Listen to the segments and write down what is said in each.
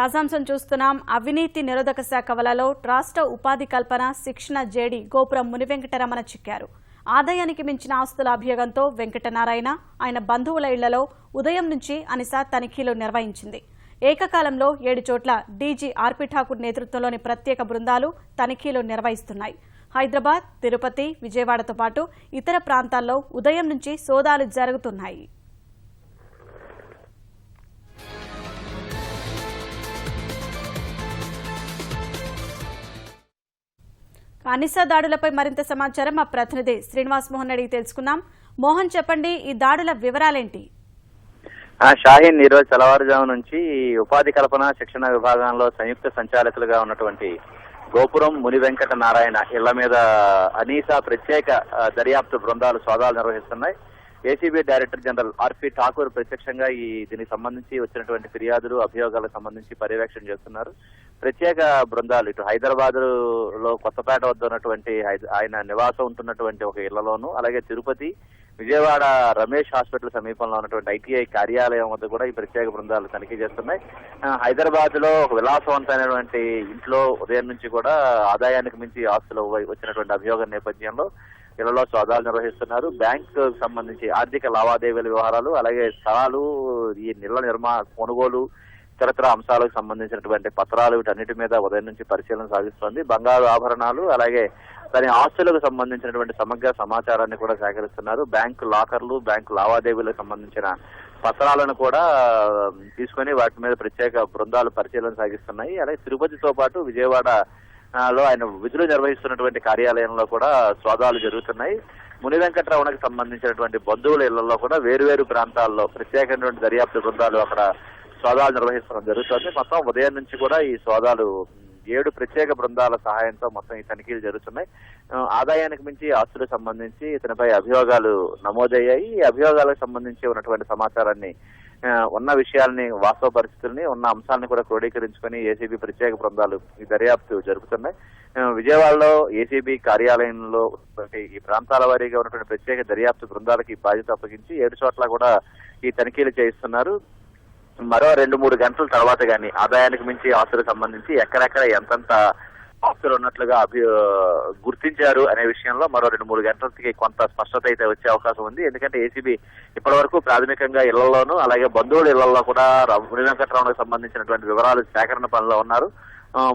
తాజాంశం చూస్తున్నాం. అవినీతి నిరోధక శాఖ వలలో రాష్ట్ర ఉపాధి కల్పన శిక్షణ జేడి గోపురం మునివెంకటరమణ చిక్కారు. ఆదాయానికి మించిన ఆస్తుల అభియోగంతో వెంకటనారాయణ ఆయన బంధువుల ఇళ్లలో ఉదయం నుంచి అనిస తనిఖీలు నిర్వహించింది. ఏకకాలంలో 7 చోట్ల డీజీ ఆర్పి ఠాకూర్ నేతృత్వంలోని ప్రత్యేక బృందాలు తనిఖీలు నిర్వహిస్తున్నాయి. హైదరాబాద్, తిరుపతి, విజయవాడతో పాటు ఇతర ప్రాంతాల్లో ఉదయం నుంచి సోదాలు జరుగుతున్నాయి. అనిస దాడులపై మరింత సమాచారం మా ప్రతినిధి శ్రీనివాస్ మోహన్ అడిగి తెలుసుకుందాం. మోహన్, చెప్పండి, ఈ దాడుల వివరాలేంటి? షాహీన్ ఈ రోజు తెల్లవారుజాము నుంచి ఉపాధి కల్పన శిక్షణ విభాగంలో సంయుక్త సంచాలకులుగా ఉన్నటువంటి గోపురం మునివెంకట నారాయణ ఇళ్ల మీద అనీసా ప్రత్యేక దర్యాప్తు బృందాలు సోదాలు నిర్వహిస్తున్నాయి. ఏసీబీ డైరెక్టర్ జనరల్ ఆర్పి ఠాకూర్ ప్రత్యక్షంగా దీనికి సంబంధించి వచ్చినటువంటి ఫిర్యాదులు, అభియోగాలకు సంబంధించి పర్యవేక్షణ చేస్తున్నారు. ప్రత్యేక బృందాలు ఇటు హైదరాబాద్ లో కొత్తపేట వద్ద ఉన్నటువంటి ఆయన నివాసం ఉంటున్నటువంటి ఒక ఇళ్లలోను, అలాగే తిరుపతి, విజయవాడ రమేష్ హాస్పిటల్ సమీపంలో ఉన్నటువంటి ఐటీఐ కార్యాలయం వద్ద కూడా ఈ ప్రత్యేక బృందాలు తనిఖీ చేస్తున్నాయి. హైదరాబాద్ లో ఒక విలాసవంతమైనటువంటి ఇంట్లో ఉదయం నుంచి కూడా ఆదాయానికి మించి ఆస్తులు వచ్చినటువంటి అభియోగం నేపథ్యంలో ఇళ్లలో సోదాలు నిర్వహిస్తున్నారు. బ్యాంకు సంబంధించి ఆర్థిక లావాదేవీల వ్యవహారాలు, అలాగే స్థలాలు, ఈ ఇళ్ల కొనుగోలు, ఇతరత్ర అంశాలకు సంబంధించినటువంటి పత్రాలు, వీటన్నిటి మీద ఉదయం నుంచి పరిశీలన సాగిస్తోంది. బంగారు ఆభరణాలు, అలాగే దాని ఆస్తులకు సంబంధించినటువంటి సమగ్ర సమాచారాన్ని కూడా సేకరిస్తున్నారు. బ్యాంకు లాకర్లు, బ్యాంకు లావాదేవీలకు సంబంధించిన పత్రాలను కూడా తీసుకొని వాటి మీద ప్రత్యేక బృందాలు పరిశీలన సాగిస్తున్నాయి. అలాగే తిరుపతితో పాటు విజయవాడ లో ఆయన విధులు నిర్వహిస్తున్నటువంటి కార్యాలయంలో కూడా సోదాలు జరుగుతున్నాయి. మునివెంకటరమణకు సంబంధించినటువంటి బంధువుల ఇళ్లలో కూడా వేరువేరు ప్రాంతాల్లో ప్రత్యేకమైనటువంటి దర్యాప్తు బృందాలు అక్కడ సోదాలు నిర్వహించడం జరుగుతుంది. మొత్తం ఉదయం నుంచి కూడా ఈ సోదాలు 7 ప్రత్యేక బృందాల సహాయంతో మొత్తం ఈ తనిఖీలు జరుగుతున్నాయి. ఆదాయానికి మించి ఆస్తులకు సంబంధించి ఇతనిపై అభియోగాలు నమోదయ్యాయి. ఈ అభియోగాలకు సంబంధించి ఉన్నటువంటి సమాచారాన్ని, ఉన్న విషయాల్ని, వాస్తవ పరిస్థితుల్ని, ఉన్న అంశాలను కూడా క్రోడీకరించుకొని ఏసీబీ ప్రత్యేక బృందాలు ఈ దర్యాప్తు జరుపుతున్నాయి. విజయవాడలో ఏసీబీ కార్యాలయంలో ఈ ప్రాంతాల వారీగా ఉన్నటువంటి ప్రత్యేక దర్యాప్తు బృందాలకి బాధ్యత అప్పగించి 7 చోట్ల కూడా ఈ తనిఖీలు చేయిస్తున్నారు. మరో 2-3 గంటల తర్వాత గానీ ఆదాయానికి మించి ఆస్తులకు సంబంధించి ఎక్కడెక్కడ ఎంతంత ఆస్తులు ఉన్నట్లుగా గుర్తించారు అనే విషయంలో మరో 2-3 గంటలకి కొంత స్పష్టత అయితే వచ్చే అవకాశం ఉంది. ఎందుకంటే ఏసీబీ ఇప్పటి వరకు ప్రాథమికంగా ఇళ్లలోనూ, అలాగే బంధువుల ఇళ్లలో కూడా మునివెంకటరమణకు సంబంధించినటువంటి వివరాలు సేకరణ పనిలో ఉన్నారు.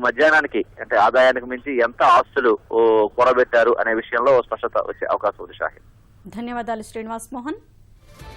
మధ్యాహ్నానికి అంటే ఆదాయానికి మించి ఎంత ఆస్తులు కూడబెట్టారు అనే విషయంలో స్పష్టత వచ్చే అవకాశం ఉంది. షాహీన్, ధన్యవాదాలు శ్రీనివాస్ మోహన్.